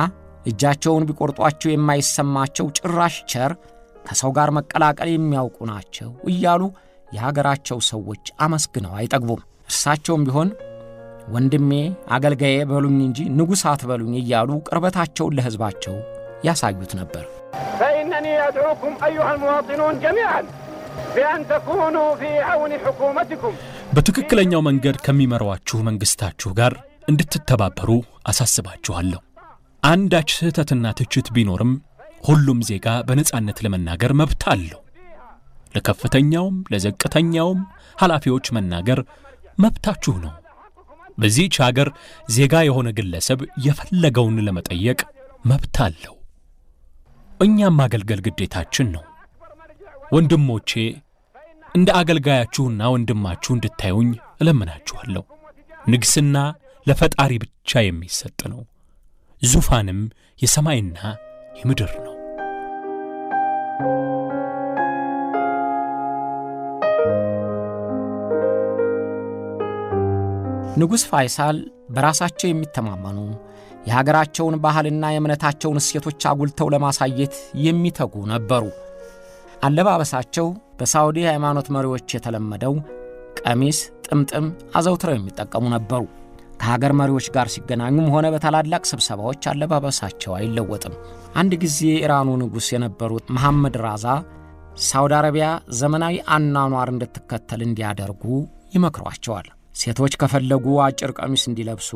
እጃቸውን ቢቆርጧቸው የማይሰማቸው ጭራሽ ቸር፣ ከሰው ጋር መቀላቀል የሚያውቁ ናቸው እያሉ የሀገራቸው ሰዎች አመስግነው አይጠግቡም። እርሳቸውም ቢሆን ወንድሜ አገልጋዬ በሉኝ እንጂ ንጉሥ አትበሉኝ እያሉ ቅርበታቸውን ለሕዝባቸው ያሳዩት ነበር። فإنني أدعوكم أيها المواطنون جميعا بأن تكونوا في عون حكومتكم በትክክለኛው መንገድ ከሚመሯችሁ መንግስታችሁ ጋር እንድትተባበሩ አሳስባችኋለሁ። አንዳች ስህተትና ትችት ቢኖርም ሁሉም ዜጋ በነጻነት ለመናገር መብት አለው። ለከፍተኛውም ለዘቅተኛውም ኃላፊዎች መናገር መብታችሁ ነው። በዚህች ሀገር ዜጋ የሆነ ግለሰብ የፈለገውን ለመጠየቅ መብት አለው። እኛም ማገልገል ግዴታችን ነው። ወንድሞቼ እንደ አገልጋያችሁና ወንድማችሁ እንድታዩኝ እለምናችኋለሁ። ንግስና ለፈጣሪ ብቻ የሚሰጥ ነው። ዙፋንም የሰማይና የምድር ነው። ንጉሥ ፋይሳል በራሳቸው የሚተማመኑ የሀገራቸውን ባህልና የእምነታቸውን እሴቶች አጉልተው ለማሳየት የሚተጉ ነበሩ። አለባበሳቸው በሳውዲ ሃይማኖት መሪዎች የተለመደው ቀሚስ፣ ጥምጥም አዘውትረው የሚጠቀሙ ነበሩ። ከሀገር መሪዎች ጋር ሲገናኙም ሆነ በታላላቅ ስብሰባዎች አለባበሳቸው አይለወጥም። አንድ ጊዜ ኢራኑ ንጉሥ የነበሩት መሐመድ ራዛ ሳውዲ አረቢያ ዘመናዊ አኗኗር እንድትከተል እንዲያደርጉ ይመክሯቸዋል። ሴቶች ከፈለጉ አጭር ቀሚስ እንዲለብሱ፣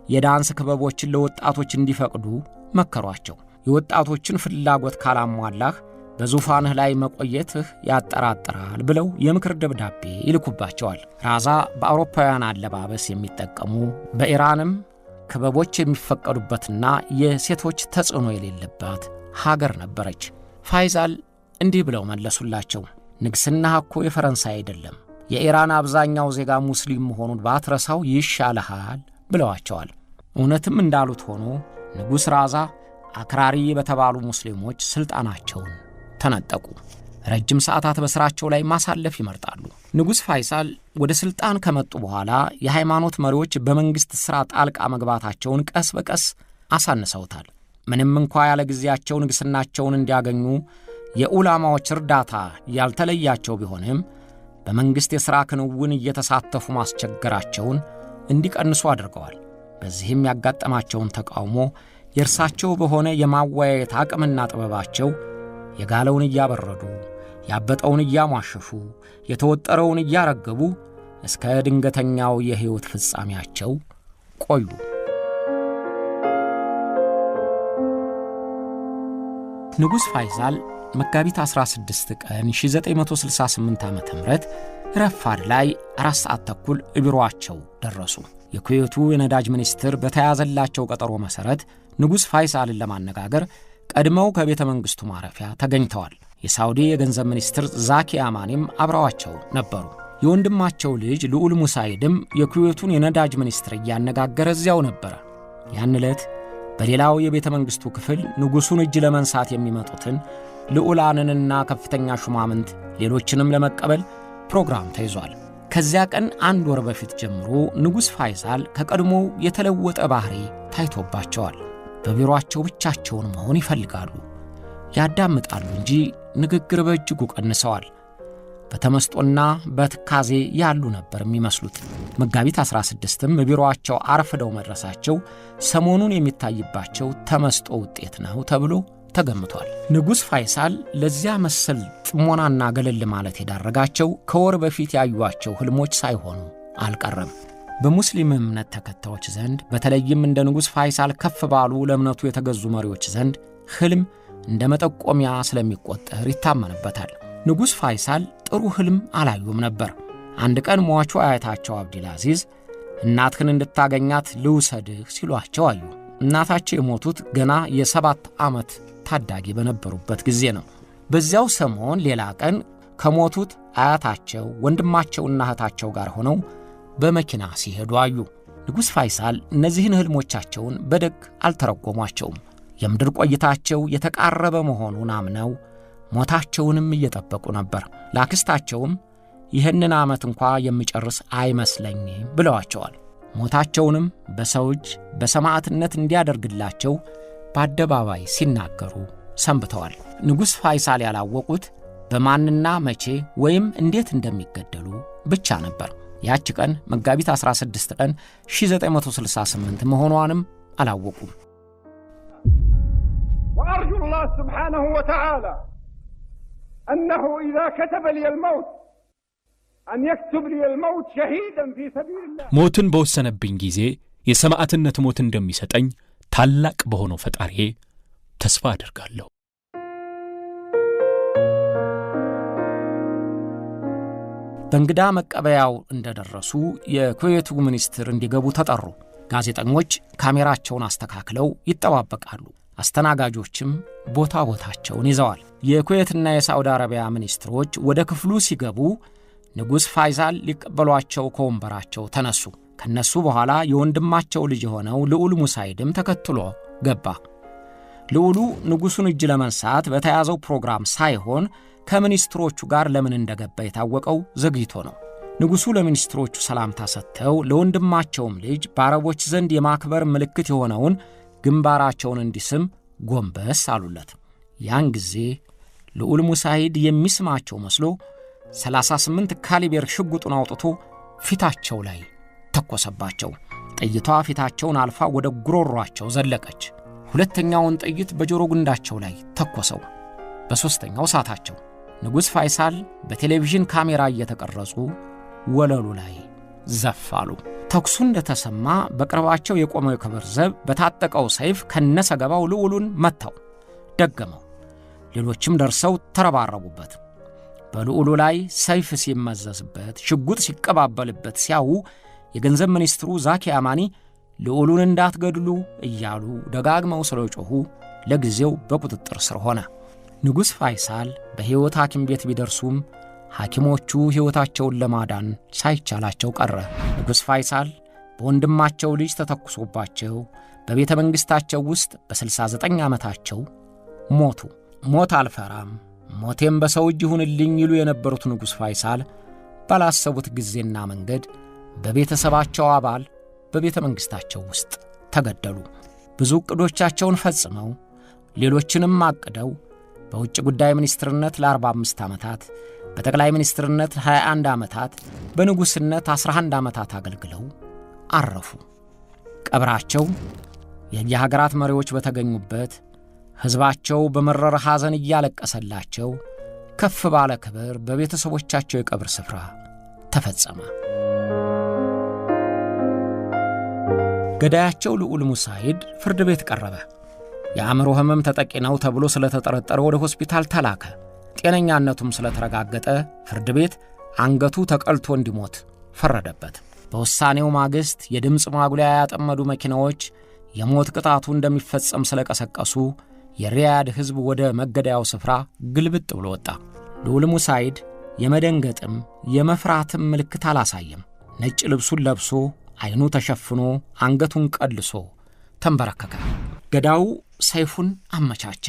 የዳንስ ክበቦችን ለወጣቶች እንዲፈቅዱ መከሯቸው። የወጣቶችን ፍላጎት ካላሟላህ በዙፋንህ ላይ መቆየትህ ያጠራጥራል ብለው የምክር ደብዳቤ ይልኩባቸዋል። ራዛ በአውሮፓውያን አለባበስ የሚጠቀሙ በኢራንም ክበቦች የሚፈቀዱበትና የሴቶች ተጽዕኖ የሌለባት ሀገር ነበረች። ፋይዛል እንዲህ ብለው መለሱላቸው። ንግስና እኮ የፈረንሳይ አይደለም፣ የኢራን አብዛኛው ዜጋ ሙስሊም መሆኑን ባትረሳው ይሻልሃል ብለዋቸዋል። እውነትም እንዳሉት ሆኖ ንጉሥ ራዛ አክራሪ በተባሉ ሙስሊሞች ስልጣናቸውን ተነጠቁ። ረጅም ሰዓታት በስራቸው ላይ ማሳለፍ ይመርጣሉ። ንጉሥ ፋይሳል ወደ ስልጣን ከመጡ በኋላ የሃይማኖት መሪዎች በመንግስት ሥራ ጣልቃ መግባታቸውን ቀስ በቀስ አሳንሰውታል። ምንም እንኳ ያለ ጊዜያቸው ንግስናቸውን እንዲያገኙ የኡላማዎች እርዳታ ያልተለያቸው ቢሆንም በመንግስት የሥራ ክንውን እየተሳተፉ ማስቸገራቸውን እንዲቀንሱ አድርገዋል። በዚህም ያጋጠማቸውን ተቃውሞ የእርሳቸው በሆነ የማወያየት አቅምና ጥበባቸው የጋለውን እያበረዱ፣ ያበጠውን እያሟሸሹ፣ የተወጠረውን እያረገቡ እስከ ድንገተኛው የሕይወት ፍጻሜያቸው ቆዩ። ንጉሥ ፋይሳል መጋቢት 16 ቀን 1968 ዓ.ም ረፋድ ላይ 4 ሰዓት ተኩል ቢሮአቸው ደረሱ። የኩዌቱ የነዳጅ ሚኒስትር በተያዘላቸው ቀጠሮ መሠረት ንጉሥ ፋይሳልን ለማነጋገር ቀድመው ከቤተ መንግሥቱ ማረፊያ ተገኝተዋል። የሳውዲ የገንዘብ ሚኒስትር ዛኪ አማኒም አብረዋቸው ነበሩ። የወንድማቸው ልጅ ልዑል ሙሳይድም የኩዌቱን የነዳጅ ሚኒስትር እያነጋገረ እዚያው ነበር። ያን ዕለት በሌላው የቤተ መንግሥቱ ክፍል ንጉሡን እጅ ለመንሳት የሚመጡትን ልዑላንንና ከፍተኛ ሹማምንት ሌሎችንም ለመቀበል ፕሮግራም ተይዟል። ከዚያ ቀን 1 ወር በፊት ጀምሮ ንጉሥ ፋይሳል ከቀድሞው የተለወጠ ባህሪ ታይቶባቸዋል። በቢሮአቸው ብቻቸውን መሆን ይፈልጋሉ። ያዳምጣሉ እንጂ ንግግር በእጅጉ ቀንሰዋል። በተመስጦና በትካዜ ያሉ ነበር የሚመስሉት። መጋቢት 16ም ቢሮአቸው አርፍደው መድረሳቸው ሰሞኑን የሚታይባቸው ተመስጦ ውጤት ነው ተብሎ ተገምቷል። ንጉሥ ፋይሳል ለዚያ መሰል ጥሞናና ገለል ማለት የዳረጋቸው ከወር በፊት ያዩዋቸው ህልሞች ሳይሆኑ አልቀረም። በሙስሊም እምነት ተከታዮች ዘንድ በተለይም እንደ ንጉሥ ፋይሳል ከፍ ባሉ ለእምነቱ የተገዙ መሪዎች ዘንድ ህልም እንደ መጠቆሚያ ስለሚቆጠር ይታመንበታል። ንጉሥ ፋይሳል ጥሩ ህልም አላዩም ነበር። አንድ ቀን ሟቹ አያታቸው አብዱልአዚዝ እናትህን እንድታገኛት ልውሰድህ ሲሏቸው አዩ። እናታቸው የሞቱት ገና የ7 ዓመት ታዳጊ በነበሩበት ጊዜ ነው። በዚያው ሰሞን ሌላ ቀን ከሞቱት አያታቸው ወንድማቸውና እህታቸው ጋር ሆነው በመኪና ሲሄዱ አዩ። ንጉሥ ፋይሳል እነዚህን ህልሞቻቸውን በደግ አልተረጎሟቸውም። የምድር ቆይታቸው የተቃረበ መሆኑን አምነው ሞታቸውንም እየጠበቁ ነበር። ላክስታቸውም ይህንን ዓመት እንኳ የሚጨርስ አይመስለኝም ብለዋቸዋል። ሞታቸውንም በሰው እጅ በሰማዕትነት እንዲያደርግላቸው በአደባባይ ሲናገሩ ሰንብተዋል። ንጉሥ ፋይሳል ያላወቁት በማንና መቼ ወይም እንዴት እንደሚገደሉ ብቻ ነበር። ያች ቀን መጋቢት 16 ቀን 1968 መሆኗንም አላወቁም። وأرجو الله سبحانه وتعالى أنه إذا كتب لي الموت أن يكتب لي الموت شهيدا في سبيل الله ሞትን በወሰነብኝ ጊዜ የሰማዕትነት ሞት እንደሚሰጠኝ ታላቅ በሆነው ፈጣሪዬ ተስፋ አደርጋለሁ። በእንግዳ መቀበያው እንደደረሱ የኩዌቱ ሚኒስትር እንዲገቡ ተጠሩ። ጋዜጠኞች ካሜራቸውን አስተካክለው ይጠባበቃሉ። አስተናጋጆችም ቦታቸውን ይዘዋል። የኩዌትና የሳዑዲ አረቢያ ሚኒስትሮች ወደ ክፍሉ ሲገቡ ንጉሥ ፋይሳል ሊቀበሏቸው ከወንበራቸው ተነሱ። ከነሱ በኋላ የወንድማቸው ልጅ የሆነው ልዑል ሙሳይድም ተከትሎ ገባ። ልዑሉ ንጉሡን እጅ ለመንሳት በተያዘው ፕሮግራም ሳይሆን ከሚኒስትሮቹ ጋር ለምን እንደገባ የታወቀው ዘግይቶ ነው። ንጉሡ ለሚኒስትሮቹ ሰላምታ ሰጥተው ለወንድማቸውም ልጅ በአረቦች ዘንድ የማክበር ምልክት የሆነውን ግንባራቸውን እንዲስም ጎንበስ አሉለት። ያን ጊዜ ልዑል ሙሳይድ የሚስማቸው መስሎ 38 ካሊበር ሽጉጡን አውጥቶ ፊታቸው ላይ ተኮሰባቸው። ጥይቷ ፊታቸውን አልፋ ወደ ጉሮሯቸው ዘለቀች። ሁለተኛውን ጥይት በጆሮ ግንዳቸው ላይ ተኮሰው። በሦስተኛው ሳታቸው። ንጉሥ ፋይሳል በቴሌቪዥን ካሜራ እየተቀረጹ ወለሉ ላይ ዘፋሉ። ተኩሱ እንደተሰማ በቅርባቸው የቆመው የክብር ዘብ በታጠቀው ሰይፍ ከነሰገባው ልዑሉን መታው። ደገመው። ሌሎችም ደርሰው ተረባረቡበት። በልዑሉ ላይ ሰይፍ ሲመዘዝበት፣ ሽጉጥ ሲቀባበልበት ሲያዩ የገንዘብ ሚኒስትሩ ዛኪ አማኒ ልዑሉን እንዳትገድሉ እያሉ ደጋግመው ስለጮኹ ለጊዜው በቁጥጥር ስር ሆነ። ንጉሥ ፋይሳል በሕይወት ሐኪም ቤት ቢደርሱም ሐኪሞቹ ሕይወታቸውን ለማዳን ሳይቻላቸው ቀረ። ንጉሥ ፋይሳል በወንድማቸው ልጅ ተተኩሶባቸው በቤተ መንግሥታቸው ውስጥ በ69 ዓመታቸው ሞቱ። ሞት አልፈራም፣ ሞቴም በሰው እጅ ይሁንልኝ ይሉ የነበሩት ንጉሥ ፋይሳል ባላሰቡት ጊዜና መንገድ በቤተሰባቸው አባል በቤተ መንግሥታቸው ውስጥ ተገደሉ። ብዙ ዕቅዶቻቸውን ፈጽመው ሌሎችንም አቅደው በውጭ ጉዳይ ሚኒስትርነት ለ45 ዓመታት፣ በጠቅላይ ሚኒስትርነት 21 ዓመታት፣ በንጉሥነት 11 ዓመታት አገልግለው አረፉ። ቀብራቸው የየሀገራት መሪዎች በተገኙበት ሕዝባቸው በመረረ ሐዘን እያለቀሰላቸው ከፍ ባለ ክብር በቤተሰቦቻቸው የቀብር ስፍራ ተፈጸመ። ገዳያቸው ልዑል ሙሳይድ ፍርድ ቤት ቀረበ። የአእምሮ ሕመም ተጠቂ ነው ተብሎ ስለተጠረጠረ ወደ ሆስፒታል ተላከ። ጤነኛነቱም ስለተረጋገጠ ፍርድ ቤት አንገቱ ተቀልቶ እንዲሞት ፈረደበት። በውሳኔው ማግስት የድምፅ ማጉሊያ ያጠመዱ መኪናዎች የሞት ቅጣቱ እንደሚፈጸም ስለቀሰቀሱ የሪያድ ሕዝብ ወደ መገደያው ስፍራ ግልብጥ ብሎ ወጣ። ልዑል ሙሳይድ የመደንገጥም የመፍራትም ምልክት አላሳየም። ነጭ ልብሱን ለብሶ አይኑ ተሸፍኖ አንገቱን ቀልሶ ተንበረከከ። ገዳው ሰይፉን አመቻቸ።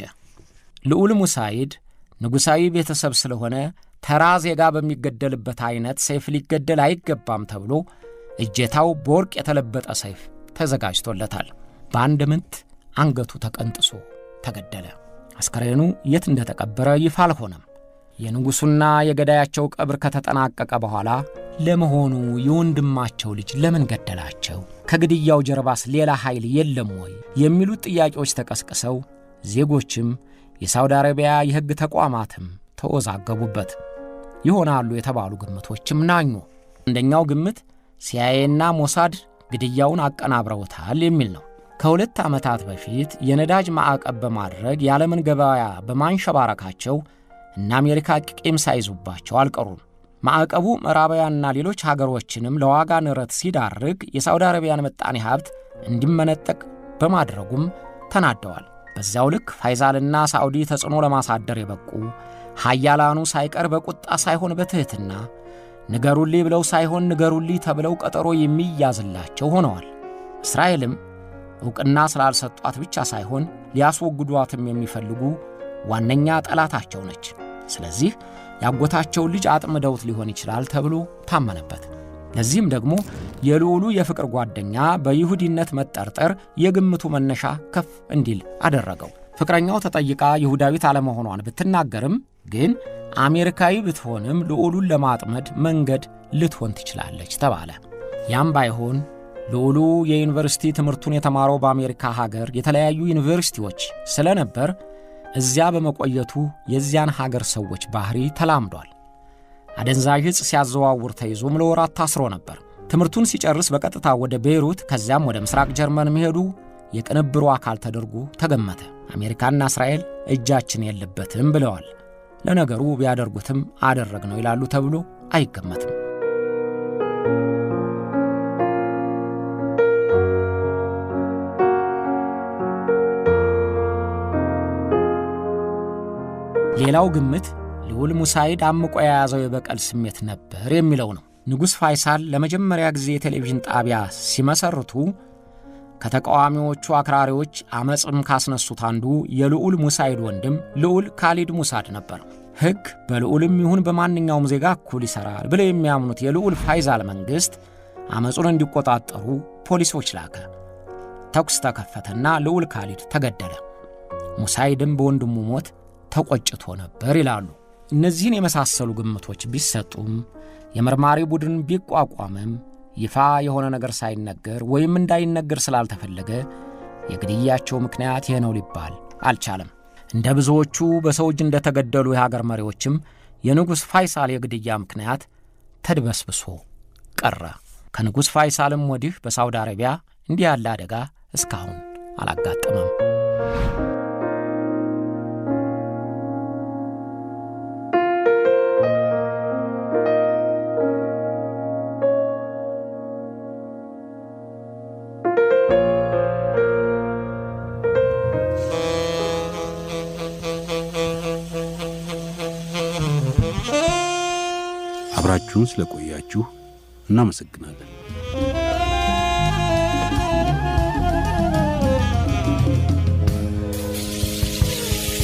ልዑል ሙሳይድ ንጉሣዊ ቤተሰብ ስለሆነ ተራ ዜጋ በሚገደልበት አይነት ሰይፍ ሊገደል አይገባም ተብሎ እጀታው በወርቅ የተለበጠ ሰይፍ ተዘጋጅቶለታል። በአንድ ምት አንገቱ ተቀንጥሶ ተገደለ። አስከሬኑ የት እንደተቀበረ ይፋ አልሆነም። የንጉሡና የገዳያቸው ቀብር ከተጠናቀቀ በኋላ ለመሆኑ የወንድማቸው ልጅ ለምን ገደላቸው? ከግድያው ጀርባስ ሌላ ኃይል የለም ወይ? የሚሉት ጥያቄዎች ተቀስቅሰው ዜጎችም የሳውዲ አረቢያ የሕግ ተቋማትም ተወዛገቡበት። ይሆናሉ የተባሉ ግምቶችም ናኙ። አንደኛው ግምት ሲአይኤና ሞሳድ ግድያውን አቀናብረውታል የሚል ነው። ከሁለት ዓመታት በፊት የነዳጅ ማዕቀብ በማድረግ የዓለምን ገበያ በማንሸባረካቸው እና አሜሪካ ቂም ሳይዙባቸው አልቀሩም። ማዕቀቡ ምዕራባውያንና ሌሎች ሀገሮችንም ለዋጋ ንረት ሲዳርግ የሳውዲ አረቢያን ምጣኔ ሀብት እንዲመነጠቅ በማድረጉም ተናደዋል። በዚያው ልክ ፋይዛልና ሳዑዲ ተጽዕኖ ለማሳደር የበቁ ኃያላኑ ሳይቀር በቁጣ ሳይሆን በትሕትና ንገሩልኝ ብለው ሳይሆን ንገሩልኝ ተብለው ቀጠሮ የሚያዝላቸው ሆነዋል። እስራኤልም ዕውቅና ስላልሰጧት ብቻ ሳይሆን ሊያስወግዷትም የሚፈልጉ ዋነኛ ጠላታቸው ነች። ስለዚህ ያጎታቸውን ልጅ አጥምደውት ሊሆን ይችላል ተብሎ ታመነበት። ለዚህም ደግሞ የልዑሉ የፍቅር ጓደኛ በይሁዲነት መጠርጠር የግምቱ መነሻ ከፍ እንዲል አደረገው። ፍቅረኛው ተጠይቃ ይሁዳዊት አለመሆኗን ብትናገርም ግን አሜሪካዊ ብትሆንም ልዑሉን ለማጥመድ መንገድ ልትሆን ትችላለች ተባለ። ያም ባይሆን ልዑሉ የዩኒቨርሲቲ ትምህርቱን የተማረው በአሜሪካ ሀገር የተለያዩ ዩኒቨርሲቲዎች ስለነበር እዚያ በመቆየቱ የዚያን ሀገር ሰዎች ባህሪ ተላምዷል። አደንዛዥ ዕፅ ሲያዘዋውር ተይዞም ለወራት ታስሮ ነበር። ትምህርቱን ሲጨርስ በቀጥታ ወደ ቤይሩት ከዚያም ወደ ምስራቅ ጀርመን መሄዱ የቅንብሩ አካል ተደርጎ ተገመተ። አሜሪካና እስራኤል እጃችን የለበትም ብለዋል። ለነገሩ ቢያደርጉትም አደረግነው ይላሉ ተብሎ አይገመትም። ሌላው ግምት ልዑል ሙሳይድ አምቆ የያዘው የበቀል ስሜት ነበር የሚለው ነው። ንጉሥ ፋይሳል ለመጀመሪያ ጊዜ የቴሌቪዥን ጣቢያ ሲመሰርቱ ከተቃዋሚዎቹ አክራሪዎች አመጽም ካስነሱት አንዱ የልዑል ሙሳይድ ወንድም ልዑል ካሊድ ሙሳድ ነበር። ሕግ በልዑልም ይሁን በማንኛውም ዜጋ እኩል ይሠራል ብለው የሚያምኑት የልዑል ፋይሳል መንግሥት አመጹን እንዲቆጣጠሩ ፖሊሶች ላከ። ተኩስ ተከፈተና ልዑል ካሊድ ተገደለ። ሙሳይድም በወንድሙ ሞት ተቆጭቶ ነበር ይላሉ። እነዚህን የመሳሰሉ ግምቶች ቢሰጡም የመርማሪ ቡድን ቢቋቋምም ይፋ የሆነ ነገር ሳይነገር ወይም እንዳይነገር ስላልተፈለገ የግድያቸው ምክንያት ይህ ነው ሊባል አልቻለም። እንደ ብዙዎቹ በሰው እጅ እንደተገደሉ የሀገር መሪዎችም የንጉሥ ፋይሳል የግድያ ምክንያት ተድበስብሶ ቀረ። ከንጉሥ ፋይሳልም ወዲህ በሳውዲ አረቢያ እንዲህ ያለ አደጋ እስካሁን አላጋጠመም። አብራችሁን ስለቆያችሁ እናመሰግናለን።